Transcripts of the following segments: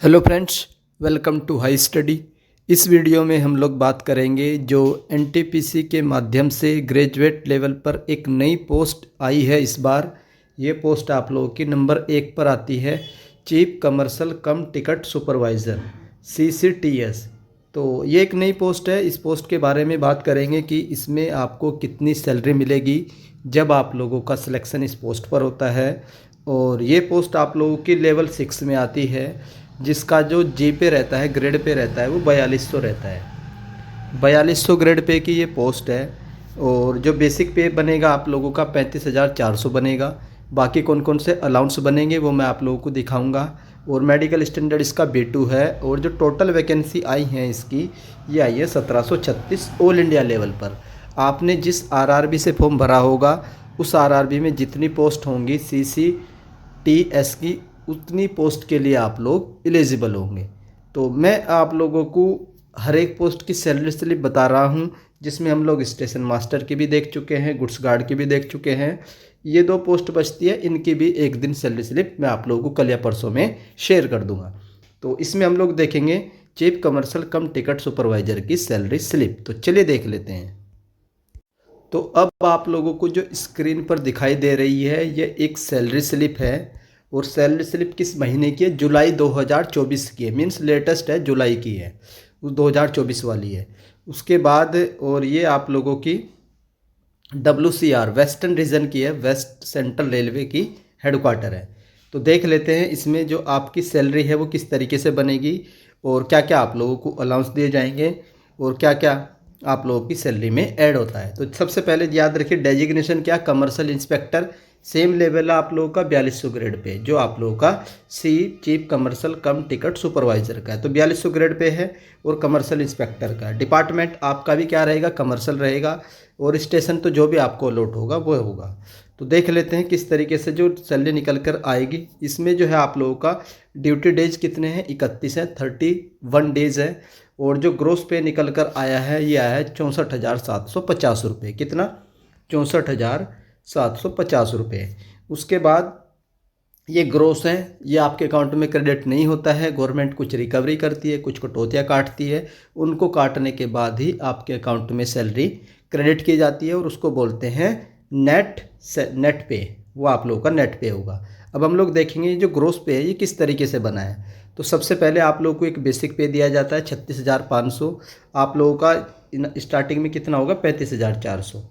Hello friends, welcome to high study. इस वीडियो में हम लोग बात करेंगे जो एनटीपीसी के माध्यम से ग्रेजुएट लेवल पर एक नई पोस्ट आई है। इस बार ये पोस्ट आप लोगों की नंबर 1 पर आती है, चीफ कमर्शियल कम टिकट सुपरवाइज़र CCTS। तो ये एक नई पोस्ट है। इस पोस्ट के बारे में बात करेंगे कि इसमें आपको कितनी सैलरी मिलेगी जब आप लोगों का सिलेक्शन इस पोस्ट पर होता है। और ये पोस्ट आप लोगों की लेवल 6 में आती है, जिसका जो जी पे रहता है, ग्रेड पे रहता है, वो 4200 रहता है। 4200 ग्रेड पे की ये पोस्ट है। और जो बेसिक पे बनेगा आप लोगों का 35,400 बनेगा। बाकी कौन कौन से अलाउंस बनेंगे वो मैं आप लोगों को दिखाऊंगा। और मेडिकल स्टैंडर्ड इसका B2 है। और जो टोटल वैकेंसी आई हैं इसकी, ये आई है 1736 ऑल इंडिया लेवल पर। आपने जिस RRB से फॉर्म भरा होगा उस RRB में जितनी पोस्ट होंगी CCTS की, उतनी पोस्ट के लिए आप लोग एलिजिबल होंगे। तो मैं आप लोगों को हर एक पोस्ट की सैलरी स्लिप बता रहा हूं, जिसमें हम लोग स्टेशन मास्टर की भी देख चुके हैं, गुड्स गार्ड की भी देख चुके हैं। ये 2 पोस्ट बचती है, इनकी भी एक दिन सैलरी स्लिप मैं आप लोगों को कल या परसों में शेयर कर दूंगा। तो इसमें हम लोग देखेंगे चीफ कमर्शियल कम टिकट सुपरवाइजर की सैलरी स्लिप। तो चलिए देख लेते हैं। तो अब आप लोगों को जो स्क्रीन पर दिखाई दे रही है, ये एक सैलरी स्लिप है। और सैलरी स्लिप किस महीने की है? जुलाई 2024 की है। मीन्स लेटेस्ट है, जुलाई की है, वो 2024 वाली है। उसके बाद और ये आप लोगों की WCR वेस्टर्न रीजन की है, वेस्ट सेंट्रल रेलवे की हेडक्वार्टर है। तो देख लेते हैं इसमें जो आपकी सैलरी है वो किस तरीके से बनेगी, और क्या क्या आप लोगों को अलाउंस दिए जाएंगे, और क्या क्या आप लोगों की सैलरी में ऐड होता है। तो सबसे पहले याद रखिए, डेजिग्नेशन क्या? Commercial inspector. सेम लेवल है आप लोगों का 4200 ग्रेड पे, जो आप लोगों का चीफ कमर्शियल कम टिकट सुपरवाइजर का है, तो 4200 ग्रेड पे है। और कमर्शियल इंस्पेक्टर का डिपार्टमेंट आपका भी क्या रहेगा? कमर्शियल रहेगा। और स्टेशन तो जो भी आपको अलॉट होगा वो होगा। तो देख लेते हैं किस तरीके से जो सैलरी निकल कर आएगी। इसमें जो है आप लोगों का ड्यूटी डेज कितने हैं? 31 है, 31 डेज है। और जो ग्रोस पे निकल कर आया है, ये आया है 64,750 रुपये। कितना? 64,750 रुपये। उसके बाद ये ग्रोस है, ये आपके अकाउंट में क्रेडिट नहीं होता है। गवर्नमेंट कुछ रिकवरी करती है, कुछ कटौतियाँ काटती है, उनको काटने के बाद ही आपके अकाउंट में सैलरी क्रेडिट की जाती है। और उसको बोलते हैं नेट पे। वो आप लोगों का नेट पे होगा। अब हम लोग देखेंगे जो ग्रोस पे है ये किस तरीके से बना है। तो सबसे पहले आप लोगों को एक बेसिक पे दिया जाता है 36,500। आप लोगों का स्टार्टिंग में कितना होगा? 35,400।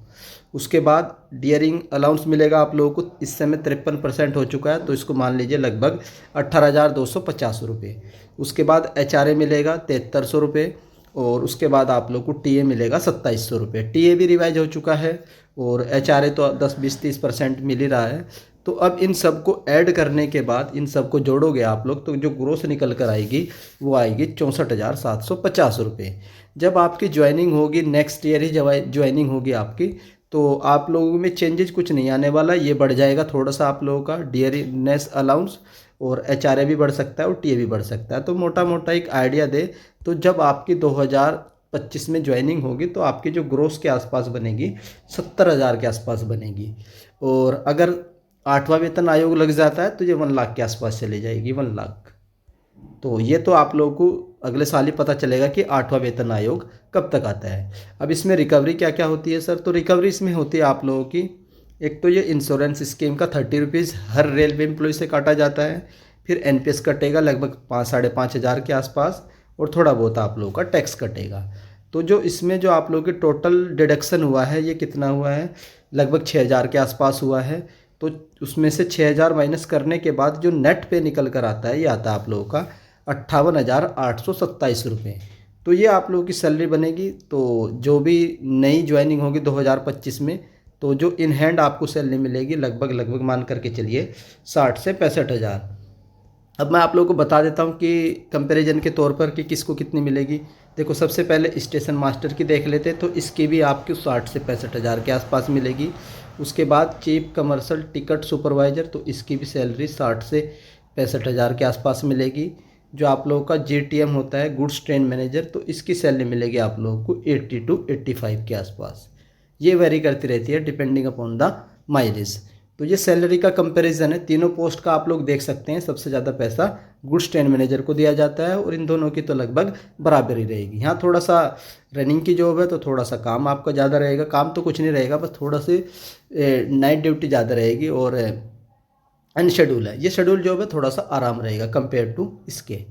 उसके बाद डियरिंग अलाउंस मिलेगा आप लोगों को। इस समय 53% हो चुका है, तो इसको मान लीजिए लगभग 18,250 रुपये। उसके बाद HRA मिलेगा 7300 रुपये। और उसके बाद आप लोग को TA मिलेगा 2700 रुपये। TA भी रिवाइज हो चुका है। और HRA तो 10-20-30% मिल ही रहा है। तो अब इन सब को ऐड करने के बाद, इन सब को जोड़ोगे आप लोग, तो जो ग्रोस निकल कर आएगी वो आएगी 64,750 रुपये। जब आपकी ज्वाइनिंग होगी, नेक्स्ट ईयर ही ज्वाइनिंग होगी आपकी, तो आप लोगों में चेंजेस कुछ नहीं आने वाला। ये बढ़ जाएगा थोड़ा सा आप लोगों का डियरनेस अलाउंस, और HRA भी बढ़ सकता है और TA भी बढ़ सकता है। तो मोटा मोटा एक आइडिया दे, तो जब आपकी 2025 में ज्वाइनिंग होगी तो आपकी जो ग्रोस के आसपास बनेगी 70,000 के आसपास बनेगी। और अगर 8वां वेतन आयोग लग जाता है तो ये 1 लाख के आसपास चली जाएगी, 1 लाख। तो ये तो आप लोगों को अगले साल ही पता चलेगा कि 8वां वेतन आयोग कब तक आता है। अब इसमें रिकवरी क्या क्या होती है सर? तो रिकवरी इसमें होती है आप लोगों की, एक तो ये इंश्योरेंस स्कीम का 30 रुपीज़ हर रेलवे एम्प्लॉय से काटा जाता है। फिर NPS कटेगा लगभग 5-5.5 हज़ार के आसपास। और थोड़ा बहुत आप लोगों का टैक्स कटेगा। तो जो इसमें जो आप लोगों की टोटल डिडक्शन हुआ है, ये कितना हुआ है? लगभग 6,000 के आसपास हुआ है। तो उसमें से 6,000 माइनस करने के बाद जो नेट पे निकल कर आता है, ये आता है आप लोगों का 58,827 रुपये। तो ये आप लोगों की सैलरी बनेगी। तो जो भी नई ज्वाइनिंग होगी 2025 में, तो जो इन हैंड आपको सैलरी मिलेगी लगभग मान करके चलिए 60 से 65,000। अब मैं आप लोगों को बता देता हूँ कि कंपैरिजन के तौर पर कि किसको कितनी मिलेगी। देखो, सबसे पहले स्टेशन मास्टर की देख लेते हैं, तो इसकी भी आपको 60 से 65,000 के आसपास मिलेगी। उसके बाद चीफ कमर्शियल टिकट सुपरवाइज़र, तो इसकी भी सैलरी 60 से 65,000 के आसपास मिलेगी। जो आप लोगों का GTM होता है, गुड्स ट्रेन मैनेजर, तो इसकी सैलरी मिलेगी आप लोगों को 80 to 85 के आसपास। ये वेरी करती रहती है डिपेंडिंग अपॉन द माइलेज। तो ये सैलरी का कंपैरिजन है, तीनों पोस्ट का आप लोग देख सकते हैं। सबसे ज़्यादा पैसा गुड्स ट्रेन मैनेजर को दिया जाता है और इन दोनों की तो लगभग बराबर ही रहेगी। यहाँ थोड़ा सा रनिंग की जॉब है तो थोड़ा सा काम आपका ज़्यादा रहेगा, काम तो कुछ नहीं रहेगा, बस थोड़ा सी नाइट ड्यूटी ज़्यादा रहेगी और अनशेड्यूल है। ये शेड्यूल जॉब है, थोड़ा सा आराम रहेगा कंपेयर टू इसके।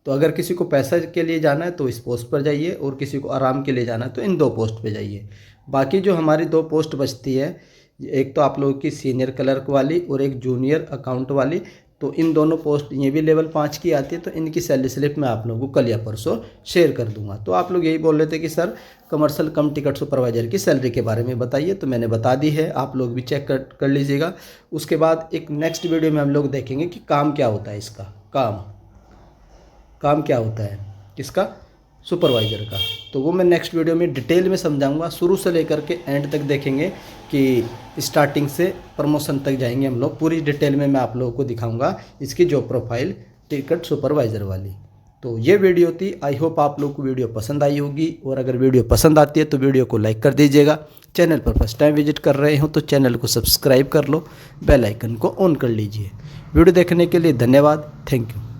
तो अगर किसी को पैसा के लिए जाना है तो इस पोस्ट पर जाइए और किसी को आराम के लिए जाना है तो इन 2 पोस्ट पे जाइए। बाकी जो हमारी 2 पोस्ट बचती है, एक तो आप लोगों की सीनियर क्लर्क वाली और एक जूनियर अकाउंट वाली, तो इन दोनों पोस्ट ये भी लेवल 5 की आती है। तो इनकी सैलरी स्लिप मैं आप लोगों को कल या परसों शेयर कर दूंगा। तो आप लोग यही बोल रहे थे कि सर कमर्शियल कम टिकट सुपरवाइजर की सैलरी के बारे में बताइए, तो मैंने बता दी है, आप लोग भी चेक कर लीजिएगा। उसके बाद एक नेक्स्ट वीडियो में हम लोग देखेंगे कि काम क्या होता है इसका, काम क्या होता है इसका, सुपरवाइज़र का। तो वो मैं नेक्स्ट वीडियो में डिटेल में समझाऊंगा, शुरू से लेकर के एंड तक देखेंगे कि स्टार्टिंग से प्रमोशन तक जाएंगे हम लोग। पूरी डिटेल में मैं आप लोगों को दिखाऊंगा इसकी जॉब प्रोफाइल टिकट सुपरवाइज़र वाली। तो ये वीडियो थी, आई होप आप लोग को वीडियो पसंद आई होगी, और अगर वीडियो पसंद आती है तो वीडियो को लाइक कर दीजिएगा। चैनल पर फर्स्ट टाइम विजिट कर रहे हो तो चैनल को सब्सक्राइब कर लो, बेल आइकन को ऑन कर लीजिए। वीडियो देखने के लिए धन्यवाद, थैंक यू।